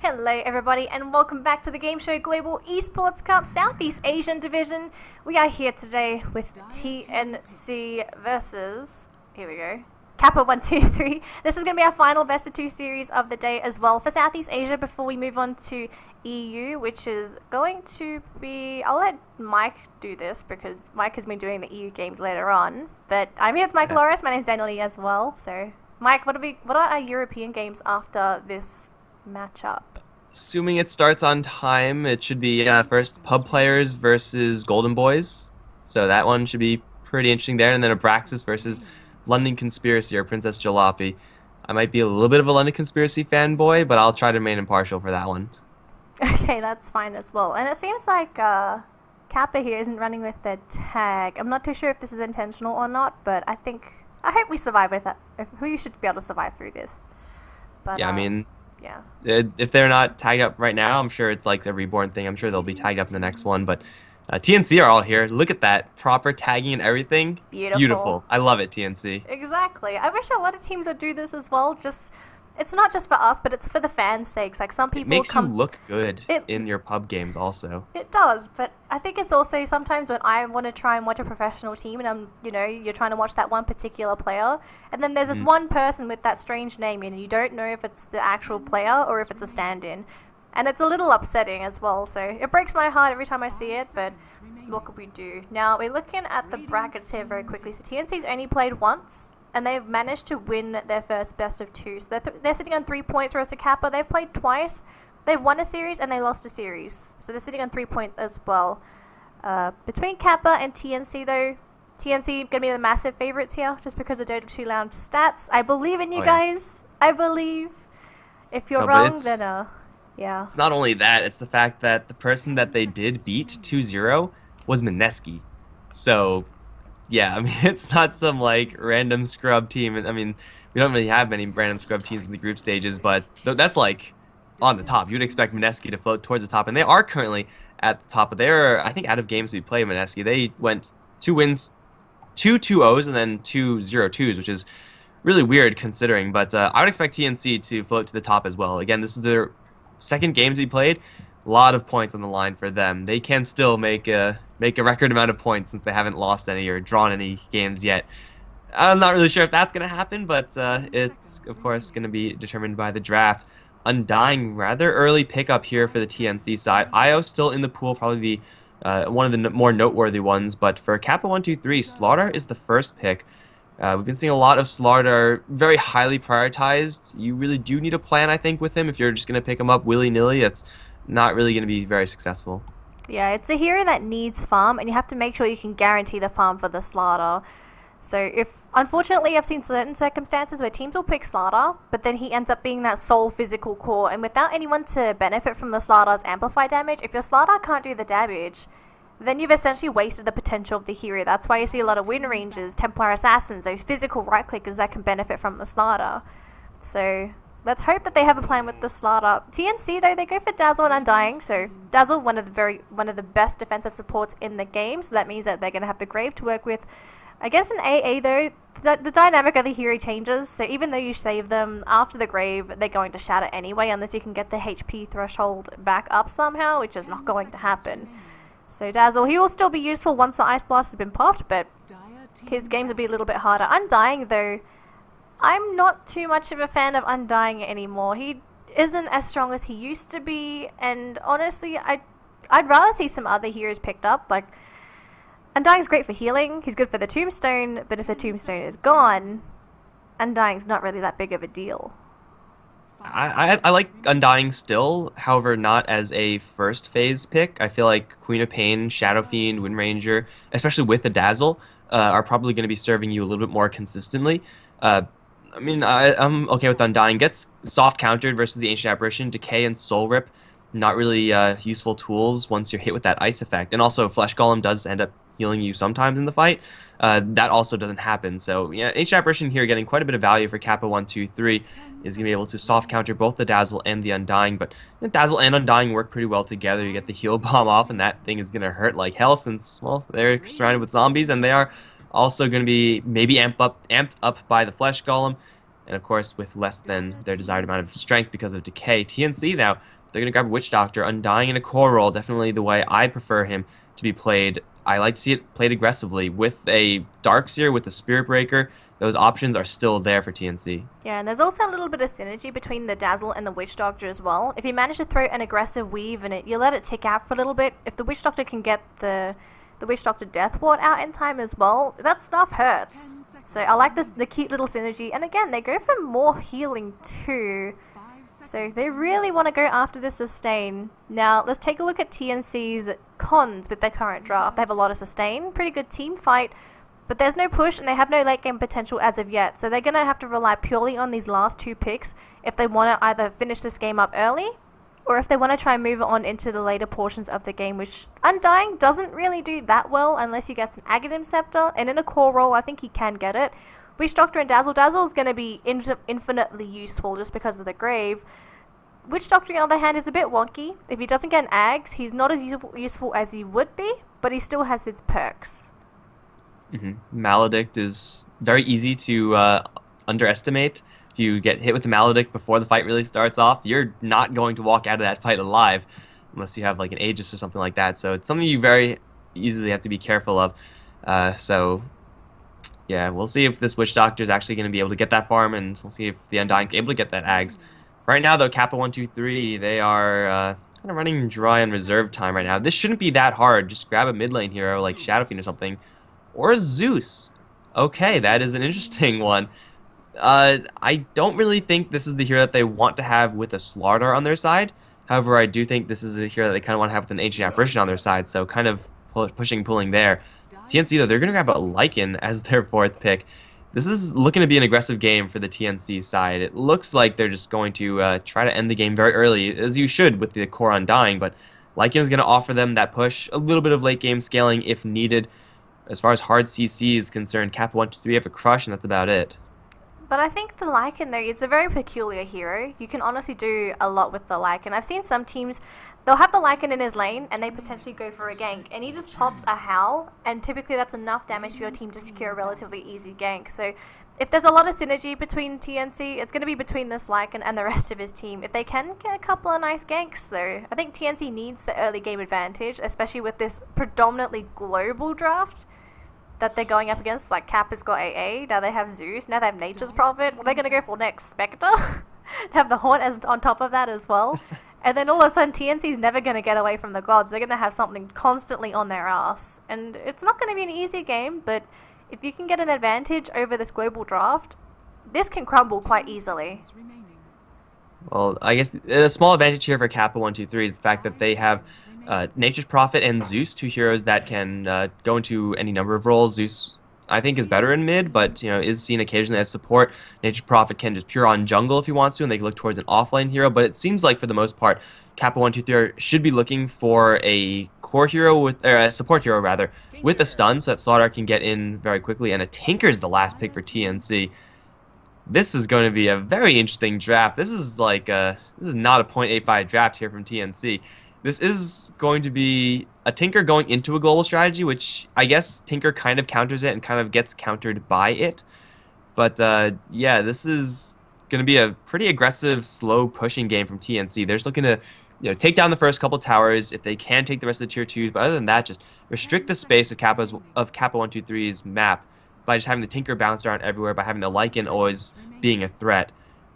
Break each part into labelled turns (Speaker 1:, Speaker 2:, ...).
Speaker 1: Hello everybody and welcome back to the GameShow Global Esports Cup Southeast Asian Division. We are here today with TNC versus, here we go, Kappa123. This is going to be our final best of 2 series of the day as well for Southeast Asia before we move on to EU, which is going to be, I'll let Mike do this because Mike has been doing the EU games later on. But I'm here with Mike Loris, my name's Daniel Lee as well. So Mike, what are our European games after this matchup?
Speaker 2: Assuming it starts on time, it should be first Pub Players versus Golden Boys. So that one should be pretty interesting there. And then Abraxas versus London Conspiracy or Princess Jalopy. I might be a little bit of a London Conspiracy fanboy, but I'll try to remain impartial for that one.
Speaker 1: Okay, that's fine as well. And it seems like Kappa here isn't running with their tag. I'm not too sure if this is intentional or not, but I hope we survive with that. We should be able to survive through this. But,
Speaker 2: yeah, I mean...
Speaker 1: yeah.
Speaker 2: If they're not tagged up right now, I'm sure it's like the Reborn thing. I'm sure they'll be tagged up in the next one. But TNC are all here. Look at that. Proper tagging and everything.
Speaker 1: It's beautiful.
Speaker 2: Beautiful. I love it, TNC.
Speaker 1: Exactly. I wish a lot of teams would do this as well. It's not just for us, but it's for the fans' sakes. Like some people
Speaker 2: it makes you look good in your pub games also.
Speaker 1: It does, but I think it's also sometimes when I want to try and watch a professional team and you're trying to watch that one particular player, and then there's this one person with that strange name and you don't know if it's the actual player or if it's a stand-in. And it's a little upsetting as well, so it breaks my heart every time I see it, but what could we do? Now, we're looking at the brackets here very quickly. So TNC's only played once, and they've managed to win their first best of 2. So they're sitting on 3 points versus Kappa. They've played twice. They've won a series and they lost a series. So they're sitting on 3 points as well. Between Kappa and TNC though, TNC going to be the massive favourites here just because of Dota 2 Lounge stats. I believe in you guys. I believe. If you're wrong, then yeah.
Speaker 2: It's not only that, it's the fact that the person that they did beat 2-0 was Mineski. So... yeah, I mean, it's not some, like, random scrub team. I mean, we don't really have many random scrub teams in the group stages, but that's, like, on the top. You'd expect Mineski to float towards the top, and they are currently at the top. But they're, I think, out of games we play Mineski. They went 2 wins, 2 2-0s, and then 2 0-2s, which is really weird considering. But I would expect TNC to float to the top as well. Again, this is their second games we played. A lot of points on the line for them. They can still make a record amount of points since they haven't lost any or drawn any games yet. I'm not really sure if that's going to happen, but it's, of course, going to be determined by the draft. Undying, rather early pickup here for the TNC side. IO still in the pool, probably the one of the more noteworthy ones, but for Kappa123, Slaughter is the first pick. We've been seeing a lot of Slaughter very highly prioritized. You really do need a plan, I think, with him. If you're just going to pick him up willy-nilly, it's not really going to be very successful.
Speaker 1: Yeah, it's a hero that needs farm, and you have to make sure you can guarantee the farm for the Slaughter. So unfortunately, I've seen certain circumstances where teams will pick Slaughter, but then he ends up being that sole physical core, and without anyone to benefit from the Slaughter's amplify damage, if your Slaughter can't do the damage, then you've essentially wasted the potential of the hero. That's why you see a lot of Wind Rangers, Templar Assassins, those physical right-clickers that can benefit from the Slaughter. So let's hope that they have a plan with the Slaughter. TNC though, they go for Dazzle and Undying. So Dazzle, one of the best defensive supports in the game. So that means that they're going to have the Grave to work with. I guess in AA though, the dynamic of the hero changes. So even though you save them after the Grave, they're going to shatter anyway, unless you can get the HP threshold back up somehow, which is not going to happen. So Dazzle, he will still be useful once the Ice Blast has been popped, but his games will be a little bit harder. Undying though, I'm not too much of a fan of Undying anymore. He isn't as strong as he used to be, and honestly, I'd rather see some other heroes picked up. Like, Undying's great for healing, he's good for the Tombstone, but if the Tombstone is gone, Undying's not really that big of a deal.
Speaker 2: I like Undying still, however, not as a first phase pick. I feel like Queen of Pain, Shadow Fiend, Wind Ranger, especially with the Dazzle, are probably going to be serving you a little bit more consistently. I mean, I'm okay with Undying. Gets soft countered versus the Ancient Apparition. Decay and Soul Rip, not really useful tools once you're hit with that ice effect. And also, Flesh Golem does end up healing you sometimes in the fight. That also doesn't happen. So, yeah, Ancient Apparition here getting quite a bit of value for Kappa123. Is going to be able to soft counter both the Dazzle and the Undying. But the Dazzle and Undying work pretty well together. You get the heal bomb off, and that thing is going to hurt like hell since, well, they're surrounded with zombies, and they are also going to be maybe amped up by the Flesh Golem. and of course with less than their desired amount of strength because of decay. TNC now, they're going to grab Witch Doctor, Undying in a core role, definitely the way I prefer him to be played. I like to see it played aggressively with a Darkseer, with a Spirit Breaker. Those options are still there for TNC.
Speaker 1: Yeah, and there's also a little bit of synergy between the Dazzle and the Witch Doctor as well. If you manage to throw an aggressive weave in it, you let it tick out for a little bit. If the Witch Doctor can get the Witch Doctor Death Ward out in time as well, that stuff hurts. So I like the cute little synergy. And again, they go for more healing too. So they really want to go after the sustain. Now, let's take a look at TNC's cons with their current draft. They have a lot of sustain, pretty good team fight, but there's no push and they have no late game potential as of yet. So they're going to have to rely purely on these last two picks if they want to either finish this game up early or if they want to try and move on into the later portions of the game, which Undying doesn't really do that well unless he gets an Aghanim Scepter, and in a core role I think he can get it. Witch Doctor and Dazzle is going to be infinitely useful just because of the Grave. Witch Doctor, on the other hand, is a bit wonky. If he doesn't get an Ags, he's not as useful as he would be, but he still has his perks.
Speaker 2: Maledict is very easy to underestimate. If you get hit with the Maledict before the fight really starts off, you're not going to walk out of that fight alive unless you have like an Aegis or something like that. So it's something you very easily have to be careful of. So yeah, we'll see if this Witch Doctor is actually going to be able to get that farm, and we'll see if the Undying is able to get that Ags. Right now, though, Kappa123, they are kind of running dry on reserve time right now. This shouldn't be that hard. Just grab a mid lane hero like Shadow Fiend or something. Or Zeus. Okay, that is an interesting one. I don't really think this is the hero that they want to have with a Slardar on their side. However, I do think this is a hero that they kind of want to have with an Ancient Apparition on their side, so kind of pushing, pulling there. TNC, though, they're going to grab a Lycan as their fourth pick. This is looking to be an aggressive game for the TNC side. It looks like they're just going to try to end the game very early, as you should with the core Undying, but Lycan is going to offer them that push, a little bit of late game scaling if needed. As far as hard CC is concerned, Kappa123 have a crush, and that's about it.
Speaker 1: But I think the Lycan, though, is a very peculiar hero. You can honestly do a lot with the Lycan. I've seen some teams, they'll have the Lycan in his lane, and they potentially go for a gank, and he just pops a Howl, and typically that's enough damage for your team to secure a relatively easy gank. So if there's a lot of synergy between TNC, it's going to be between this Lycan and the rest of his team. If they can get a couple of nice ganks, though, I think TNC needs the early game advantage, especially with this predominantly global draft that they're going up against. Like Kappa's got AA, now they have Zeus, now they have Nature's Prophet. What are they going to go for next? Spectre? They have the Haunt as on top of that as well. And then all of a sudden TNC's never going to get away from the gods. They're going to have something constantly on their ass. And it's not going to be an easy game, but if you can get an advantage over this global draft, this can crumble quite easily.
Speaker 2: Well, I guess a small advantage here for Kappa123 is the fact that they have Nature's Prophet and Zeus, two heroes that can go into any number of roles. Zeus, I think, is better in mid, but is seen occasionally as support. Nature's Prophet can just pure on jungle if he wants to, and they can look towards an offlane hero. But it seems like for the most part, Kappa123 should be looking for a core hero with, or a support hero rather, with a stun, so that Slardar can get in very quickly. And a Tinker's the last pick for TNC. This is going to be a very interesting draft. This is like this is not a 0.85 draft here from TNC. This is going to be a Tinker going into a global strategy, which I guess Tinker kind of counters it and kind of gets countered by it. But yeah, this is going to be a pretty aggressive, slow pushing game from TNC. They're just looking to take down the first couple towers if they can take the rest of the tier 2s. But other than that, just restrict the space of Kappa123's map by just having the Tinker bounce around everywhere, by having the Lycan always being a threat.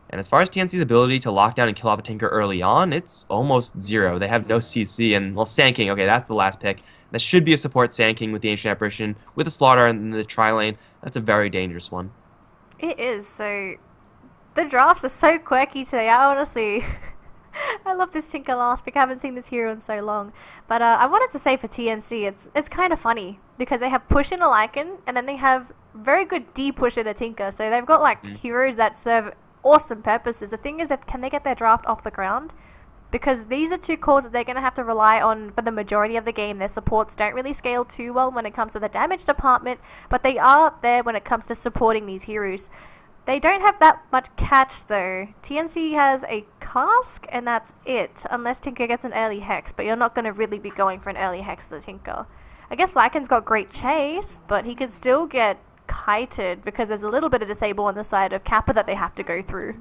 Speaker 2: And as far as TNC's ability to lock down and kill off a Tinker early on, it's almost zero. They have no CC, and, well, Sand King, okay, that's the last pick. That should be a support Sand King with the Ancient Apparition, with the Slaughter and the tri-lane. That's a very dangerous one.
Speaker 1: It is, so the drafts are so quirky today, I honestly... I love this Tinker last pick. I haven't seen this hero in so long. But I wanted to say for TNC, it's kind of funny because they have push in a Lycan and then they have very good D-push in a Tinker. So they've got like heroes that serve awesome purposes. The thing is that can they get their draft off the ground? Because these are two cores that they're going to have to rely on for the majority of the game. Their supports don't really scale too well when it comes to the damage department, but they are there when it comes to supporting these heroes. They don't have that much catch though. TNC has a cask and that's it, unless Tinker gets an early hex, but you're not going to really be going for an early hex as a Tinker. I guess Lycan's got great chase, but he could still get kited because there's a little bit of disable on the side of Kappa that they have to go through.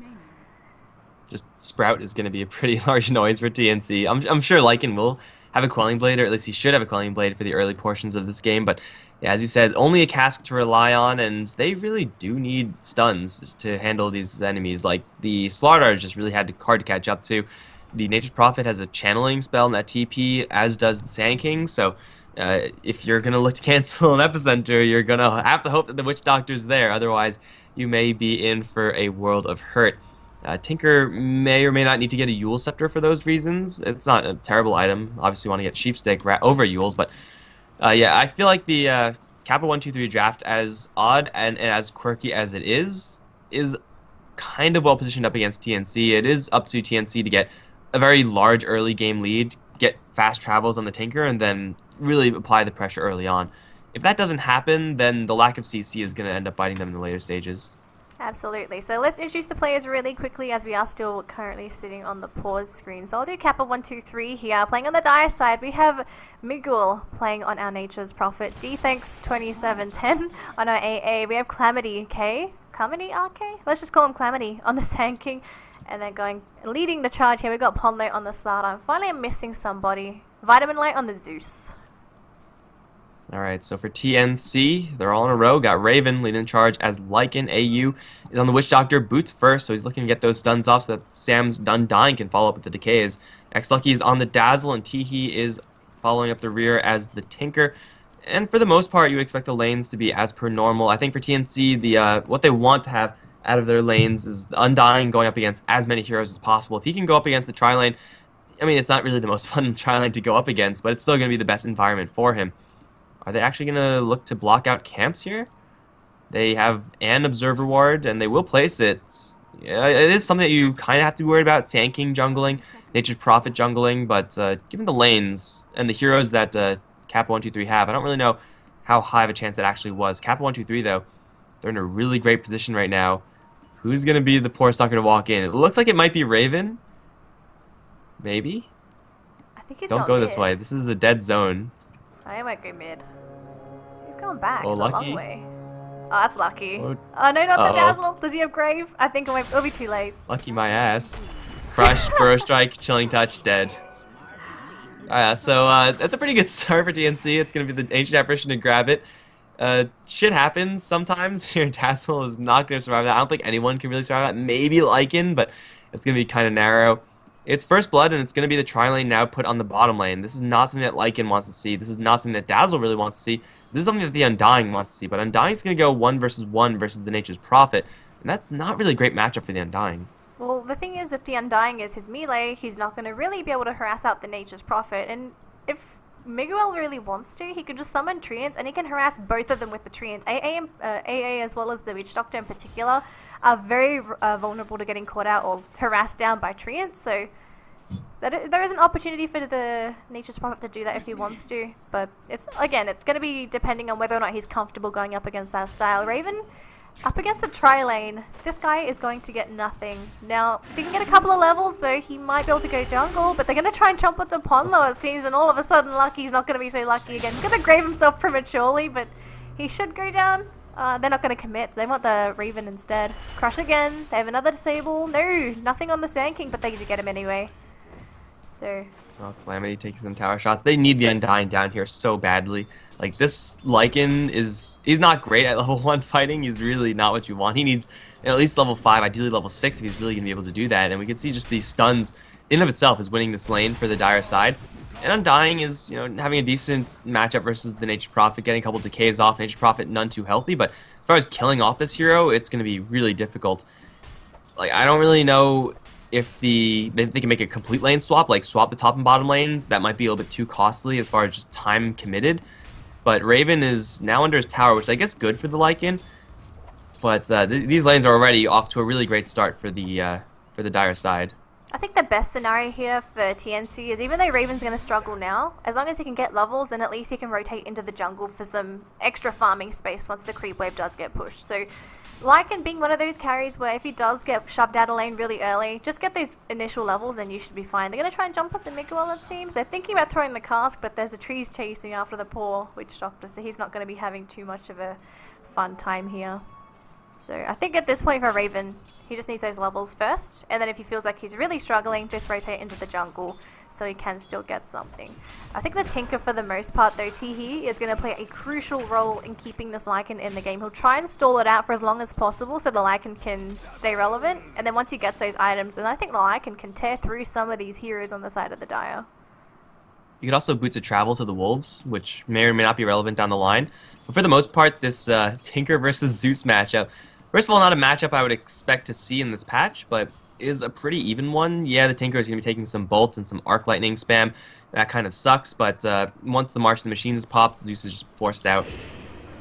Speaker 2: Just Sprout is going to be a pretty large noise for TNC. I'm sure Lycan will have a Quelling Blade, or at least he should have a Quelling Blade for the early portions of this game, but yeah, as you said, only a cask to rely on, and they really do need stuns to handle these enemies. Like, the Slardar just really hard to catch up to. The Nature's Prophet has a channeling spell in that TP, as does the Sand King, so if you're going to look to cancel an Epicenter, you're going to have to hope that the Witch Doctor's there, otherwise you may be in for a world of hurt. Tinker may or may not need to get a Yule Scepter for those reasons. It's not a terrible item. Obviously, we want to get Sheepstick over Yules, but yeah, I feel like the Kappa123 draft, as odd and as quirky as it is kind of well positioned up against TNC. It is up to TNC to get a very large early game lead, get fast travels on the Tinker, and then really apply the pressure early on. If that doesn't happen, then the lack of CC is going to end up biting them in the later stages.
Speaker 1: Absolutely. So let's introduce the players really quickly, as we are still currently sitting on the pause screen. So I'll do Kappa123 here. Playing on the Dire side, we have Miguel playing on our Nature's Prophet, D-Thanks2710 on our AA. We have Calamity RK? Let's just call him Calamity on the Sand King. And then leading the charge here, we've got Ponlo on the Slardar. And finally, I'm missing somebody. Vitamin Light on the Zeus.
Speaker 2: Alright, so for TNC, they're all in a row. Got Raven leading the charge as Lycan. AU is on the Witch Doctor. Boots first, so he's looking to get those stuns off so that Sam's Undying can follow up with the decays. X-Lucky is on the Dazzle, and Teehee is following up the rear as the Tinker. And for the most part, you would expect the lanes to be as per normal. I think for TNC, what they want to have out of their lanes is the Undying going up against as many heroes as possible. If he can go up against the tri-lane, I mean, it's not really the most fun tri-lane to go up against, but it's still going to be the best environment for him. Are they actually going to look to block out camps here? They have an Observer Ward, and they will place it. Yeah, it is something that you kind of have to be worried about. Sand King jungling, Nature's Prophet jungling, but given the lanes and the heroes that Kappa123 have, I don't really know how high of a chance that actually was. Kappa123, though, they're in a really great position right now. Who's going to be the poor sucker to walk in? It looks like it might be Raven. Maybe?
Speaker 1: I think he's
Speaker 2: Don't go this way. This is a dead zone.
Speaker 1: I might go mid. He's going back.
Speaker 2: Oh,
Speaker 1: the
Speaker 2: lucky.
Speaker 1: long way. Oh, that's lucky.
Speaker 2: Oh,
Speaker 1: no, not the Dazzle. Does he have Grave? I think it'll be too late.
Speaker 2: Lucky my ass. Brush, Burrow Strike, Chilling Touch, dead. So that's a pretty good start for TNC. It's going to be the Ancient Apparition to grab it. Shit happens sometimes. Your Dazzle is not going to survive that. I don't think anyone can really survive that. Maybe Lycan, but it's going to be kind of narrow. It's First Blood, and it's going to be the tri-lane now put on the bottom lane. This is not something that Lycan wants to see. This is not something that Dazzle really wants to see. This is something that the Undying wants to see. But Undying is going to go 1 versus 1 versus the Nature's Prophet, and that's not really a great matchup for the Undying.
Speaker 1: Well, the thing is with the Undying is his melee. He's not going to really be able to harass out the Nature's Prophet, and if Miguel really wants to, he could just summon Treants, and he can harass both of them with the Treants. AA as well as the Witch Doctor in particular are very vulnerable to getting caught out or harassed down by Treants, so there is an opportunity for the Nature's Prophet to do that if he wants to, but it's going to be depending on whether or not he's comfortable going up against that style. Raven, up against a tri-lane, this guy is going to get nothing. Now, if he can get a couple of levels, though, he might be able to go jungle, but they're going to try and jump onto Ponlo, it seems, and all of a sudden Lucky's not going to be so lucky again. He's going to grave himself prematurely, but he should go down. They're not going to commit, so they want the Raven instead. Crush again, they have another disable. No, nothing on the Sand King, but they get him anyway. So.
Speaker 2: Oh, Calamity taking some tower shots. They need the Undying down here so badly. Like, this Lycan he's not great at level 1 fighting. He's really not what you want. He needs at least level 5, ideally level 6 if he's really going to be able to do that. And we can see just these stuns in of itself is winning this lane for the Dire side. And Undying is, having a decent matchup versus the Nature's Prophet, getting a couple decays off. Nature's Prophet none too healthy, but as far as killing off this hero, it's going to be really difficult. Like, I don't really know if they can make a complete lane swap, like swap the top and bottom lanes. That might be a little bit too costly as far as just time committed. But Raven is now under his tower, which I guess is good for the Lycan. But these lanes are already off to a really great start for the Dire side.
Speaker 1: I think the best scenario here for TNC is, even though Raven's going to struggle now, as long as he can get levels, then at least he can rotate into the jungle for some extra farming space once the creep wave does get pushed. So Lycan being one of those carries where if he does get shoved out of lane really early, just get those initial levels and you should be fine. They're going to try and jump up the Miguel, it seems. They're thinking about throwing the cask, but there's a trees chasing after the poor Witch Doctor, so he's not going to be having too much of a fun time here. So I think at this point for Raven, he just needs those levels first, and then if he feels like he's really struggling, just rotate into the jungle so he can still get something. I think the Tinker for the most part though, Teehee, is going to play a crucial role in keeping this Lycan in the game. He'll try and stall it out for as long as possible so the Lycan can stay relevant, and then once he gets those items, then I think the Lycan can tear through some of these heroes on the side of the Dire.
Speaker 2: You could also boots a travel to the Wolves, which may or may not be relevant down the line. But for the most part, this Tinker versus Zeus matchup, first of all, not a matchup I would expect to see in this patch, but is a pretty even one. Yeah, the Tinker is going to be taking some bolts and some Arc Lightning spam. That kind of sucks, but once the March of the Machines popped, Zeus is just forced out.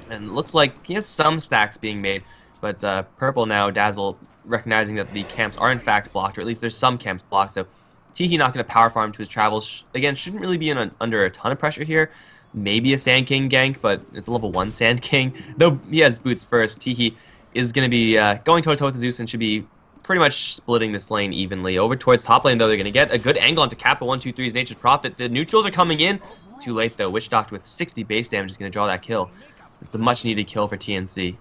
Speaker 2: And it looks like he has some stacks being made, but Purple now, Dazzle, recognizing that the camps are in fact blocked, or at least there's some camps blocked, so Teehee not going to power farm to his travels. Again, shouldn't really be under a ton of pressure here. Maybe a Sand King gank, but it's a level 1 Sand King. Though he has boots first, Teehee is going to be going toe-to-toe with Zeus and should be pretty much splitting this lane evenly. Over towards top lane, though, they're going to get a good angle onto Kappa123's Nature's Prophet. The neutrals are coming in. Too late, though. Witch Doctor with 60 base damage is going to draw that kill. It's a much-needed kill for TNC.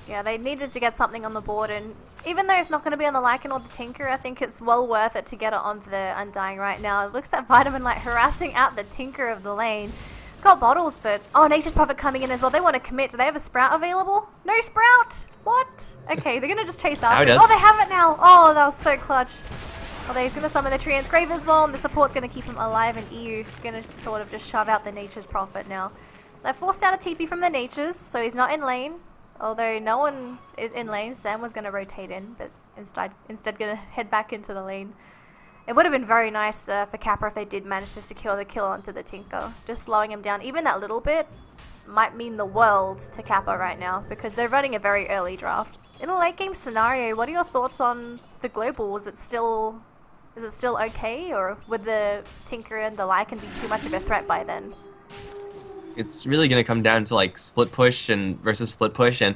Speaker 1: Yeah, they needed to get something on the board, and even though it's not going to be on the Lycan or the Tinker, I think it's well worth it to get it on the Undying right now. It looks like Vitamin like harassing out the Tinker of the lane. Got bottles, but oh, Nature's Prophet coming in as well. They want to commit. Do they have a Sprout available? No Sprout? What? Okay, they're going to just chase after it. Oh, they have it now. Oh, that was so clutch. Although he's going to summon the Treant's Grave as well, and the support's going to keep him alive, and EU going to sort of just shove out the Nature's Prophet now. They forced out a TP from the Natures, so he's not in lane. Although no one is in lane, Sam was going to rotate in, but instead going to head back into the lane. It would have been very nice for Kappa if they did manage to secure the kill onto the Tinker. Just slowing him down, even that little bit, might mean the world to Kappa right now, because they're running a very early draft. In a late game scenario, what are your thoughts on the global? Is it still okay, or would the Tinker and the Lycan be too much of a threat by then?
Speaker 2: It's really going to come down to like split push and versus split push, and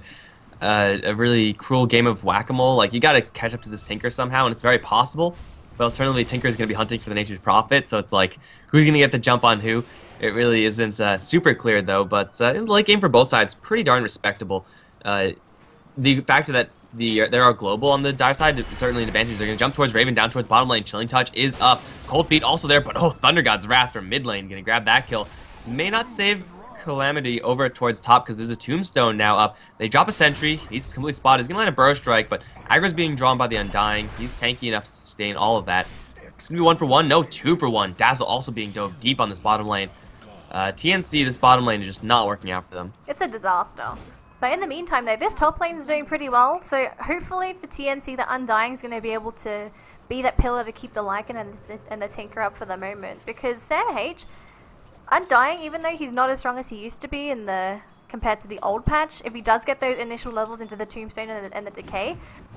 Speaker 2: a really cruel game of whack-a-mole. Like, you got to catch up to this Tinker somehow, and it's very possible. But alternatively, Tinker is going to be hunting for the Nature's Prophet, so it's like, who's going to get the jump on who? It really isn't super clear, though, but in the late game for both sides, pretty darn respectable. The factor that there are global on the Dire side is certainly an advantage. They're going to jump towards Raven, down towards bottom lane. Chilling Touch is up. Cold Feet also there, but oh, Thunder God's Wrath from mid lane. Going to grab that kill. May not save Calamity over towards top because there's a Tombstone now up. They drop a Sentry. He's completely spotted. He's going to land a Burrow Strike, but aggro's being drawn by the Undying. He's tanky enough to sustain all of that. It's going to be 1 for 1. No, 2 for 1. Dazzle also being dove deep on this bottom lane. TNC, this bottom lane is just not working out for them.
Speaker 1: It's a disaster. But in the meantime, though, this top lane is doing pretty well. So hopefully for TNC, the Undying is going to be able to be that pillar to keep the Lycan and the Tinker up for the moment. Because Sam H, Undying, even though he's not as strong as he used to be compared to the old patch, if he does get those initial levels into the Tombstone and the Decay,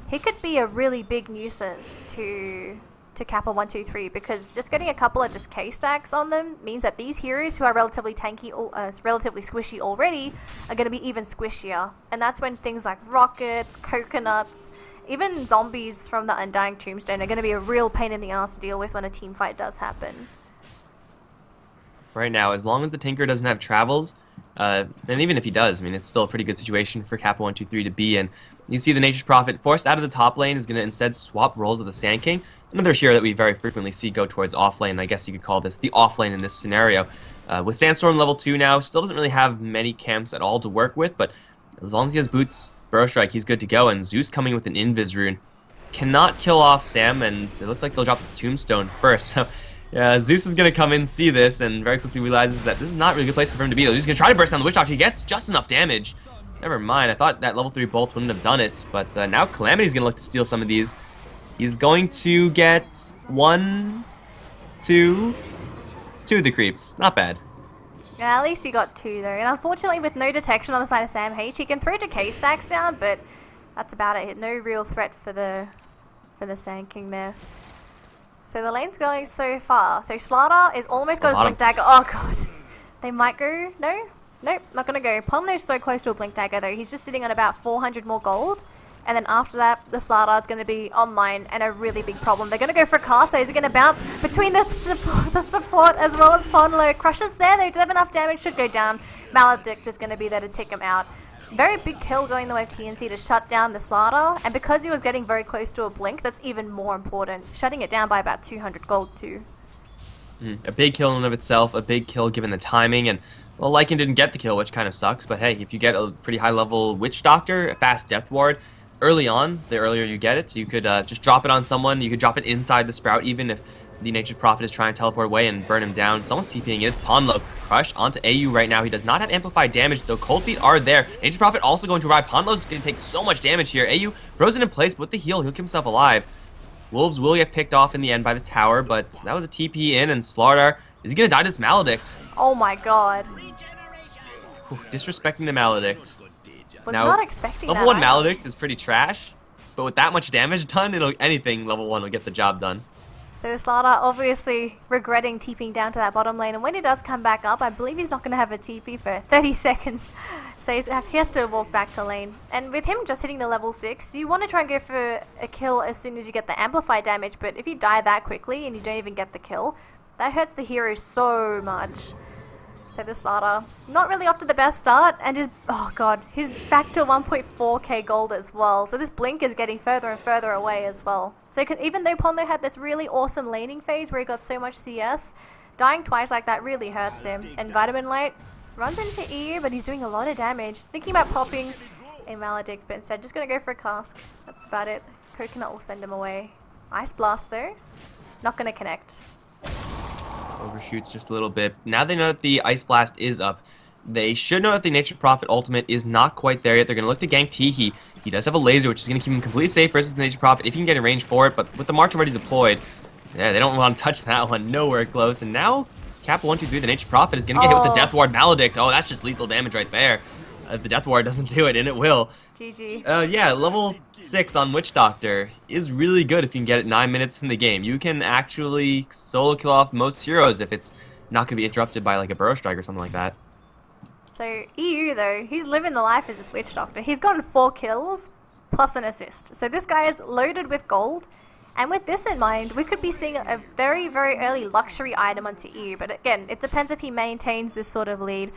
Speaker 1: he could be a really big nuisance to Kappa123, because just getting a couple of just K stacks on them means that these heroes who are relatively tanky, relatively squishy already, are going to be even squishier. And that's when things like rockets, coconuts, even zombies from the Undying Tombstone are going to be a real pain in the ass to deal with when a team fight does happen.
Speaker 2: Right now, as long as the Tinker doesn't have travels, and even if he does, I mean, it's still a pretty good situation for Kappa123 to be in. You see the Nature's Prophet forced out of the top lane is going to instead swap roles of the Sand King. Another hero that we very frequently see go towards off lane. I guess you could call this the off lane in this scenario. With Sandstorm level 2 now, still doesn't really have many camps at all to work with, but as long as he has boots, Burrow Strike, he's good to go. And Zeus coming with an Invis rune cannot kill off Sam, and it looks like they'll drop the Tombstone first. So Zeus is going to come in, see this, and very quickly realizes that this is not a really good place for him to be. He's going to try to burst down the Witch Doctor. He gets just enough damage. Never mind, I thought that level 3 bolt wouldn't have done it, but now Calamity's going to look to steal some of these. He's going to get 1, 2 of the creeps. Not bad.
Speaker 1: Yeah, at least he got 2 though. And unfortunately, with no detection on the side of Sam H, he can throw Decay stacks down, but that's about it. No real threat for the Sand King there. So the lane's going so far. So Slardar is almost got his Blink Dagger. Oh god. They might go. No? Nope, not going to go. Pomno's so close to a Blink Dagger though. He's just sitting on about 400 more gold. And then after that, the Slardar is going to be online and a really big problem. They're going to go for a cast. Those are going to bounce between the support as well as Ponlo. Crushes there. They do have enough damage. Should go down. Maledict is going to be there to take him out. Very big kill going the way of TNC to shut down the Slaughter, and because he was getting very close to a blink, that's even more important. Shutting it down by about 200 gold too.
Speaker 2: A big kill in and of itself, a big kill given the timing, and well, Lycan didn't get the kill, which kind of sucks, but hey, if you get a pretty high level Witch Doctor, a fast Death Ward, early on, the earlier you get it, you could just drop it on someone, you could drop it inside the Sprout, even if the Nature's Prophet is trying to teleport away and burn him down. Someone's TPing it. It's Ponlo. Crush onto AU right now. He does not have amplified damage, though Cold Feet are there. Nature's Prophet also going to arrive. Ponlo's going to take so much damage here. AU frozen in place, but with the heal, he'll keep himself alive. Wolves will get picked off in the end by the tower, but that was a TP in, and Slardar, is he going to die to this Maledict?
Speaker 1: Oh my god.
Speaker 2: Whew, disrespecting the Maledict.
Speaker 1: Was
Speaker 2: Now,
Speaker 1: not expecting
Speaker 2: level
Speaker 1: that
Speaker 2: 1 Maledict is pretty trash, but with that much damage done, anything level 1 will get the job done.
Speaker 1: So the Slaughter obviously regretting TPing down to that bottom lane, and when he does come back up, I believe he's not going to have a TP for 30 seconds. So he has to walk back to lane. And with him just hitting the level 6, you want to try and go for a kill as soon as you get the amplified damage, but if you die that quickly and you don't even get the kill, that hurts the hero so much. So the Slaughter, not really off to the best start, and oh god, he's back to 1.4k gold as well. So this blink is getting further and further away as well. So even though Ponlo had this really awesome laning phase where he got so much CS, dying twice like that really hurts him. And Vitamin Light runs into EU, but he's doing a lot of damage. Thinking about popping a Maledict, but instead just gonna go for a cask. That's about it. Coconut will send him away. Ice Blast though, not gonna connect.
Speaker 2: Overshoots just a little bit. Now they know that the Ice Blast is up. They should know that the Nature's Prophet ultimate is not quite there yet. They're going to look to gank Teehee. He does have a laser, which is going to keep him completely safe versus the Nature's Prophet if he can get in range for it. But with the March already deployed, yeah, they don't want to touch that one. Nowhere close. And now Kappa123, the Nature's Prophet, is going to get hit with the Death Ward Maledict. Oh, that's just lethal damage right there. If the Death Ward doesn't do it, and it will.
Speaker 1: GG.
Speaker 2: Yeah, level 6 on Witch Doctor is really good if you can get it 9 minutes in the game. You can actually solo kill off most heroes if it's not going to be interrupted by like a Burrow Strike or something like that.
Speaker 1: So EU though, he's living the life as this Witch Doctor. He's gotten 4 kills plus an assist. So this guy is loaded with gold. And with this in mind, we could be seeing a very, very early luxury item onto EU. But again, it depends if he maintains this sort of lead.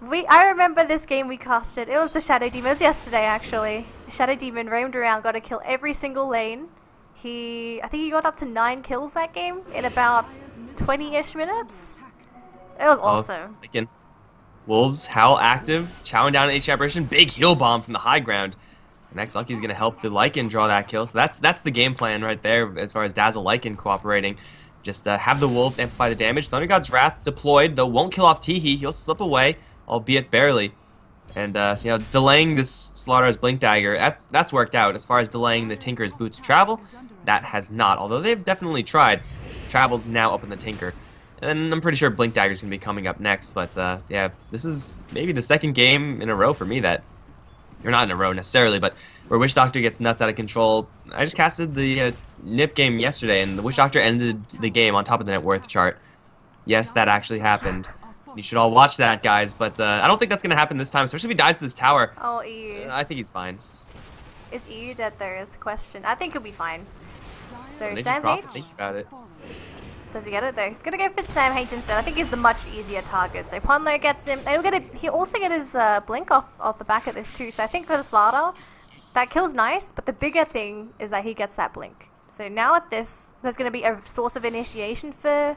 Speaker 1: I remember this game we casted. It was the Shadow Demon. It was yesterday, actually. Shadow Demon roamed around, got to kill every single lane. I think he got up to 9 kills that game in about 20-ish minutes. It was awesome.
Speaker 2: Again, Wolves, Howl active, chowing down at H Apparition. Big heal bomb from the high ground. Next Lucky is going to help the Lycan draw that kill. So that's the game plan right there as far as Dazzle Lycan cooperating. Just have the Wolves amplify the damage. Thunder God's Wrath deployed, though won't kill off Teehee. He'll slip away, albeit barely. And you know, delaying this Slaughter's Blink Dagger, that's worked out. As far as delaying the Tinker's Boots travel, that has not. Although they've definitely tried. Travel's now up in the Tinker. And I'm pretty sure Blink Dagger's going to be coming up next. But yeah, this is maybe the second game in a row for me that, or not in a row necessarily, but where Witch Doctor gets nuts out of control. I just casted the NIP game yesterday, and the Witch Doctor ended the game on top of the net worth chart. Yes, that actually happened. You should all watch that, guys, but I don't think that's going to happen this time, especially if he dies to this tower.
Speaker 1: Oh, EU.
Speaker 2: I think he's fine.
Speaker 1: Is EU dead there is the question. I think he'll be fine. So Sam H?
Speaker 2: Think about it.
Speaker 1: Does he get it though? Gonna go for Sam H instead. I think he's the much easier target. So Ponlo gets him. And he'll also get his blink off the back of this too. So I think for the Slaughter, that kill's nice, but the bigger thing is that he gets that blink. So now at this, there's gonna be a source of initiation for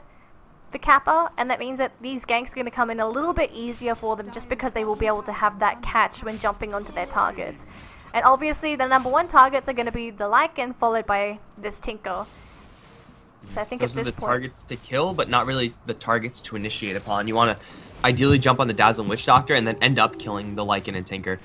Speaker 1: Kappa, and that means that these ganks are going to come in a little bit easier for them just because they will be able to have that catch when jumping onto their targets. And obviously the #1 targets are going to be the Lycan followed by this Tinker. So I think
Speaker 2: those
Speaker 1: at
Speaker 2: are
Speaker 1: this
Speaker 2: the
Speaker 1: point,
Speaker 2: targets to kill, but not really the targets to initiate upon. You want to ideally jump on the Dazzle and Witch Doctor and then end up killing the Lycan and Tinker.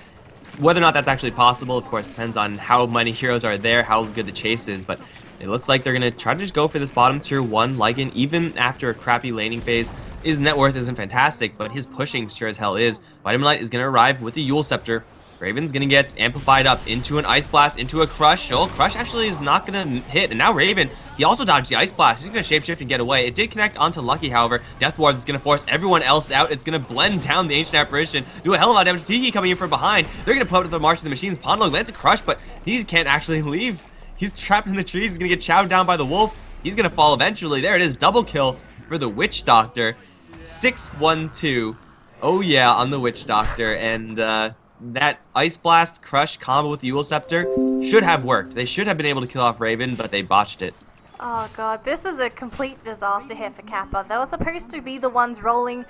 Speaker 2: Whether or not that's actually possible, of course, depends on how many heroes are there, how good the chase is, but it looks like they're going to try to just go for this bottom tier 1 Lycan, even after a crappy laning phase. His net worth isn't fantastic, but his pushing sure as hell is. Vitamin Light is going to arrive with the Yule Scepter. Raven's going to get amplified up into an Ice Blast, into a Crush. Oh, Crush actually is not going to hit, and now Raven, he also dodged the Ice Blast. He's going to shapeshift and get away. It did connect onto Lucky, however. Death Ward is going to force everyone else out. It's going to blend down the Ancient Apparition, do a hell of a lot of damage. Tiki coming in from behind. They're going to put up the March of the Machines. Ponlo lands a Crush, but he can't actually leave. He's trapped in the trees. He's going to get chowed down by the wolf. He's going to fall eventually. There it is. Double kill for the Witch Doctor. 6-1-2. Oh, yeah, on the Witch Doctor. And that Ice Blast Crush combo with the Eul Scepter should have worked. They should have been able to kill off Raven, but they botched it.
Speaker 1: Oh god, this is a complete disaster here for Kappa. They were supposed to be the ones rolling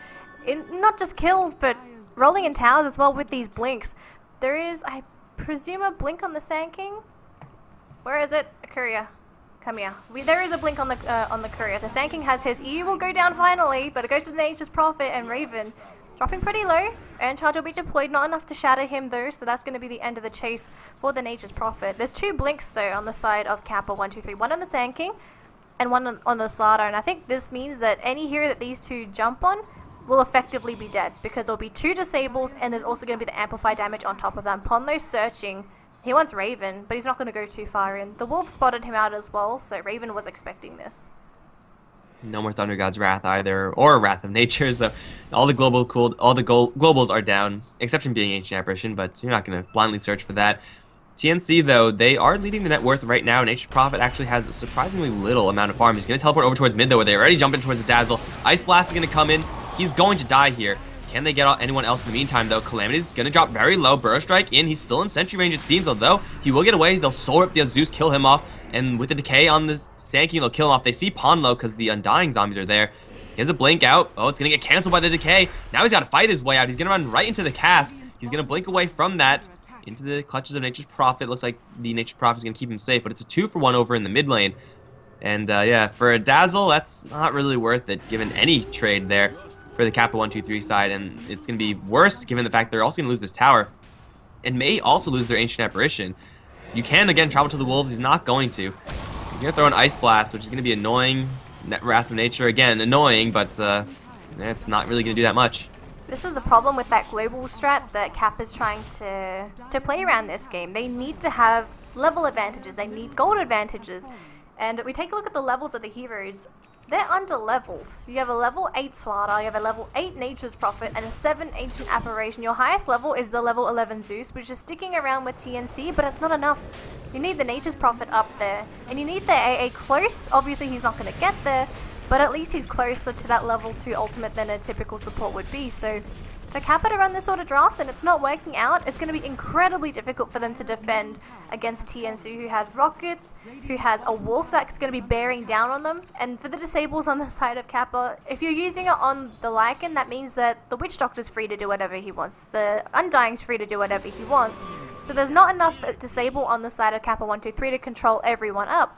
Speaker 1: in, not just kills, but rolling in towers as well with these blinks. There is, I presume, a blink on the Sand King? Where is it? Courier. Come here. There is a blink on the Courier. So Sand King has his E will go down finally, but it goes to the Nature's Prophet and Raven. Dropping pretty low. Earn Charge will be deployed, not enough to shatter him though, so that's going to be the end of the chase for the Nature's Prophet. There's 2 blinks though on the side of Kappa123. One on the Sand King and one on the Slaughter, and I think this means that any hero that these 2 jump on will effectively be dead, because there'll be 2 disables and there's also going to be the amplified damage on top of them. Ponlo's searching. He wants Raven, but he's not going to go too far in. The Wolf spotted him out as well, so Raven was expecting this.
Speaker 2: No more Thunder God's Wrath either, or Wrath of Nature, so all the globals are down, exception being Ancient Apparition, but you're not going to blindly search for that. TNC, though, they are leading the net worth right now. Nature's Prophet actually has a surprisingly little amount of farm. He's going to teleport over towards mid, though, where they're already jumping towards the Dazzle. Ice Blast is going to come in. He's going to die here. Can they get anyone else in the meantime, though? Calamity's going to drop very low. Burrow Strike in. He's still in sentry range, it seems, although he will get away. They'll Soul Rip the Zeus, kill him off, and with the decay on the Sand King, they'll kill him off. They see Ponlo because the Undying zombies are there. He has a blink out. Oh, it's going to get canceled by the decay. Now he's got to fight his way out. He's going to run right into the cast. He's going to blink away from that into the clutches of Nature's Prophet. Looks like the Nature's Prophet is going to keep him safe, but it's a 2-for-1 over in the mid lane. And yeah, for a Dazzle, that's not really worth it, given any trade there for the Kappa123 side, and it's going to be worse given the fact they're also going to lose this tower and may also lose their Ancient Apparition. You can, again, travel to the Wolves. He's not going to. He's going to throw an Ice Blast, which is going to be annoying. Wrath of Nature, again, annoying, but it's not really going to do that much.
Speaker 1: This is the problem with that global strat that Cap is trying to play around this game. They need to have level advantages. They need gold advantages. And we take a look at the levels of the heroes. They're under-leveled. You have a level 8 Slaughter, you have a level 8 Nature's Prophet, and a 7 Ancient Apparition. Your highest level is the level 11 Zeus, which is sticking around with TNC, but it's not enough. You need the Nature's Prophet up there, and you need the AA close. Obviously, he's not going to get there, but at least he's closer to that level 2 ultimate than a typical support would be. So for Kappa to run this sort of draft and it's not working out, it's going to be incredibly difficult for them to defend against TNC, who has rockets, who has a wolf that's going to be bearing down on them. And for the disables on the side of Kappa, if you're using it on the Lycan, that means that the Witch Doctor's free to do whatever he wants. The Undying's free to do whatever he wants. So there's not enough disable on the side of Kappa123 to control everyone up.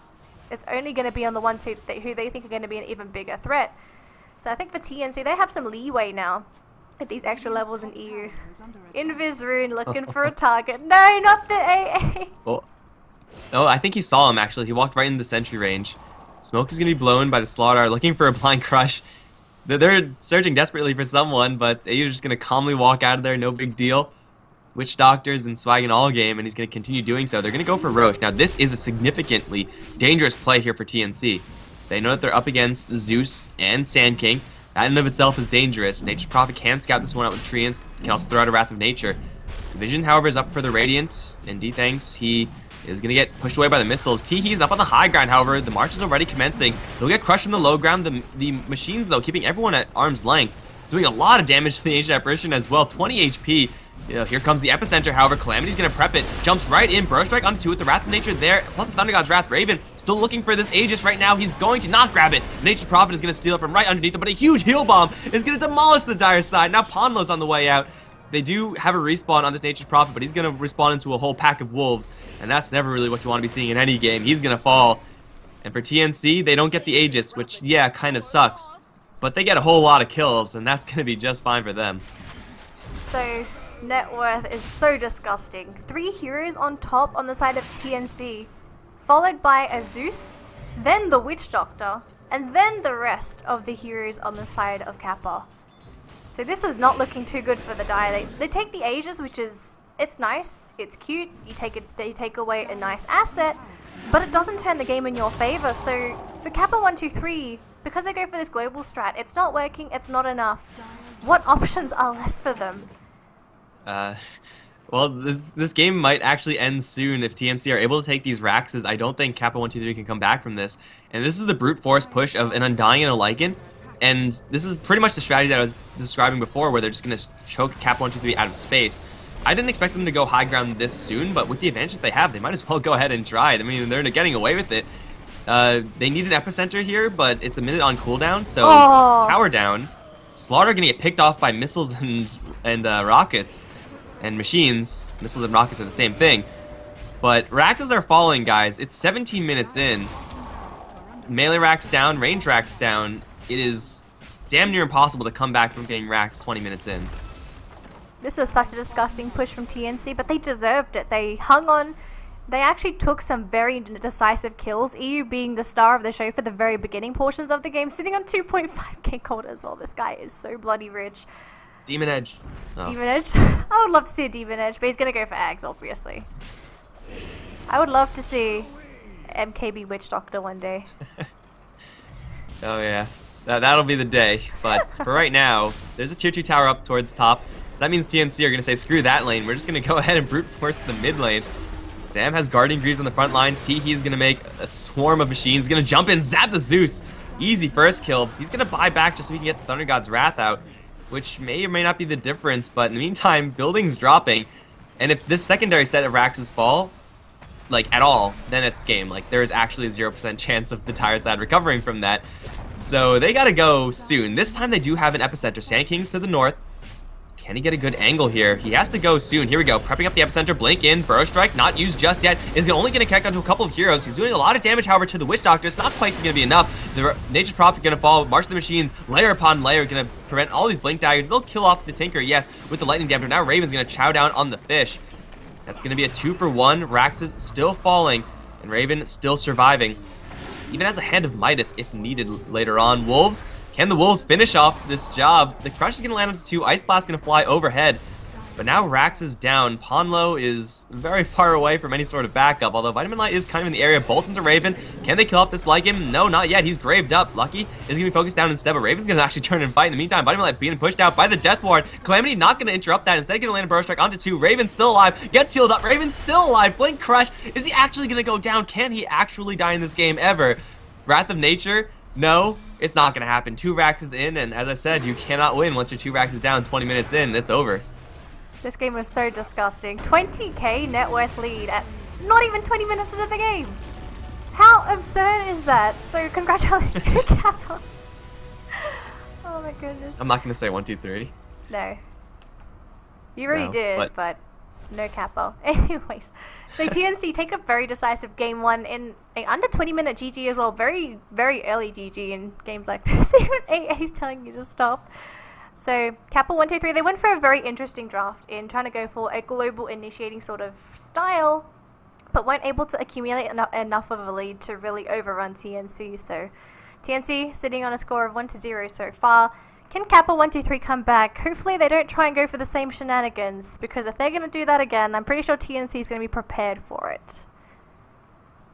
Speaker 1: It's only going to be on the ones who they think are going to be an even bigger threat. So I think for TNC, they have some leeway now at these extra levels in EU. Invis Rune looking for a target. No, not the AA!
Speaker 2: Well, no, I think he saw him, actually. He walked right into the sentry range. Smoke is going to be blown by the Slaughter, looking for a blind crush. They're searching desperately for someone, but AU is just going to calmly walk out of there, no big deal. Witch Doctor has been swagging all game, and he's going to continue doing so. They're going to go for Roche. Now, this is a significantly dangerous play here for TNC. They know that they're up against Zeus and Sand King. That in and of itself is dangerous. Nature's Prophet can scout this one out with Treants. Can also throw out a Wrath of Nature. Vision, however, is up for the Radiant. And D-Thanks, he is going to get pushed away by the missiles. T-He is up on the high ground, however. The march is already commencing. He'll get crushed from the low ground. The machines, though, keeping everyone at arm's length. Doing a lot of damage to the Ancient Apparition as well. 20 HP. You know, here comes the epicenter, however. Calamity's going to prep it. Jumps right in. Burrow Strike onto 2 with the Wrath of Nature there. Plus the Thunder God's Wrath. Raven still looking for this Aegis right now. He's going to not grab it. Nature's Prophet is going to steal it from right underneath him, but a huge heal bomb is going to demolish the dire side. Now Ponlo's on the way out. They do have a respawn on this Nature's Prophet, but he's going to respawn into a whole pack of wolves, and that's never really what you want to be seeing in any game. He's going to fall. And for TNC, they don't get the Aegis, which, yeah, kind of sucks. But they get a whole lot of kills, and that's going to be just fine for them.
Speaker 1: So net worth is so disgusting. 3 heroes on top on the side of TNC, followed by a Zeus, then the Witch Doctor, and then the rest of the heroes on the side of Kappa. So this is not looking too good for the die. They take the Aegis, which is, it's nice, it's cute, they take away a nice asset, but it doesn't turn the game in your favor. So for Kappa123, because they go for this global strat, it's not working, it's not enough. What options are left for them?
Speaker 2: Well, this game might actually end soon if TNC are able to take these Raxes. I don't think Kappa123 can come back from this. And this is the brute force push of an Undying and a Lycan. And this is pretty much the strategy that I was describing before, where they're just going to choke Kappa123 out of space. I didn't expect them to go high ground this soon, but with the advantage that they have, they might as well go ahead and try it. I mean, they're getting away with it. They need an epicenter here, but it's a minute on cooldown, so tower down. Slaughter gonna get picked off by missiles and rockets and machines. Missiles and rockets are the same thing. But Raxes are falling, guys. It's 17 minutes in. Melee racks down, range racks down. It is damn near impossible to come back from getting racks 20 minutes in.
Speaker 1: This is such a disgusting push from TNC, but they deserved it. They hung on. They actually took some very decisive kills, EU being the star of the show for the very beginning portions of the game, sitting on 2.5k gold as well. This guy is so bloody rich.
Speaker 2: Demon Edge. Oh.
Speaker 1: Demon Edge? I would love to see a Demon Edge, but he's going to go for Ags, obviously. I would love to see MKB Witch Doctor one day.
Speaker 2: Oh yeah, that'll be the day. But for right now, there's a tier 2 tower up towards top. That means TNC are going to say, screw that lane. We're just going to go ahead and brute force the mid lane. Sam has Guardian Greaves on the front line. He's going to make a swarm of machines. He's going to jump in, zap the Zeus. Easy first kill. He's going to buy back just so we can get the Thunder God's Wrath out, which may or may not be the difference. But in the meantime, building's dropping. And if this secondary set of Rax's fall, like, at all, then it's game. Like, there is actually a 0% chance of the Tire side recovering from that. So they gotta go soon. This time they do have an epicenter. Sand King's to the north. Can he get a good angle here? He has to go soon. Here we go. Prepping up the epicenter. Blink in. Burrow Strike. Not used just yet. Is only going to connect onto a couple of heroes. He's doing a lot of damage, however, to the Witch Doctor. It's not quite going to be enough. The Nature's Prophet going to fall. March of the Machines. Layer upon layer. Going to prevent all these Blink Daggers. They'll kill off the Tinker, yes, with the Lightning Damper. Now Raven's going to chow down on the Fish. That's going to be a 2-for-1. Rax is still falling. And Raven still surviving. Even has a Hand of Midas if needed later on. Wolves. Can the Wolves finish off this job? The Crush is going to land onto 2. Ice Blast going to fly overhead. But now Rax is down. Ponlo is very far away from any sort of backup, although Vitamin Light is kind of in the area. Bolt into Raven. Can they kill off this Lycan? No, not yet. He's graved up. Lucky is going to be focused down instead, but Raven's going to actually turn and fight. In the meantime, Vitamin Light being pushed out by the Death Ward. Calamity not going to interrupt that. Instead, going to land a Burrow Strike onto 2. Raven's still alive. Gets healed up. Raven's still alive. Blink Crush. Is he actually going to go down? Can he actually die in this game ever? Wrath of Nature? No, it's not going to happen. 2 Raxes in, and as I said, you cannot win once you're 2 Raxes down 20 minutes in. It's over.
Speaker 1: This game was so disgusting. 20k net worth lead at not even 20 minutes into the game. How absurd is that? So congratulations, Kappa. Oh my goodness.
Speaker 2: I'm not going to say 1, 2, 3.
Speaker 1: No. You already did, but no Kappa. Anyways, so TNC take a very decisive game 1 in a under 20-minute GG as well. Very, very early GG in games like this. Even AA is telling you to stop. So Kappa123, they went for a very interesting draft in trying to go for a global initiating sort of style, but weren't able to accumulate enough of a lead to really overrun TNC. So TNC sitting on a score of 1-0 so far. Can Kappa123 come back? Hopefully they don't try and go for the same shenanigans, because if they're going to do that again, I'm pretty sure TNC is going to be prepared for it.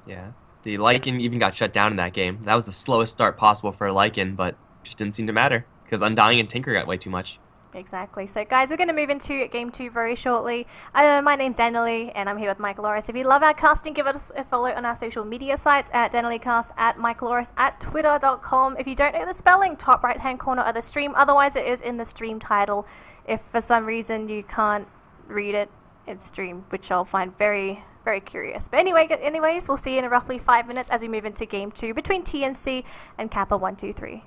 Speaker 2: Yeah, the Lycan even got shut down in that game. That was the slowest start possible for Lycan, but it just didn't seem to matter, because Undying and Tinker got way too much. Exactly.
Speaker 1: So guys, we're going to move into Game 2 very shortly. My name's Danielle, and I'm here with Mike Loris. If you love our casting, give us a follow on our social media sites at DanielleCast, at Mike Loris, at Twitter.com. If you don't know the spelling, top right-hand corner of the stream. Otherwise, it is in the stream title. If for some reason you can't read it, it's stream, which I'll find very, very curious. But anyways, we'll see you in roughly 5 minutes as we move into Game 2 between TNC and Kappa123.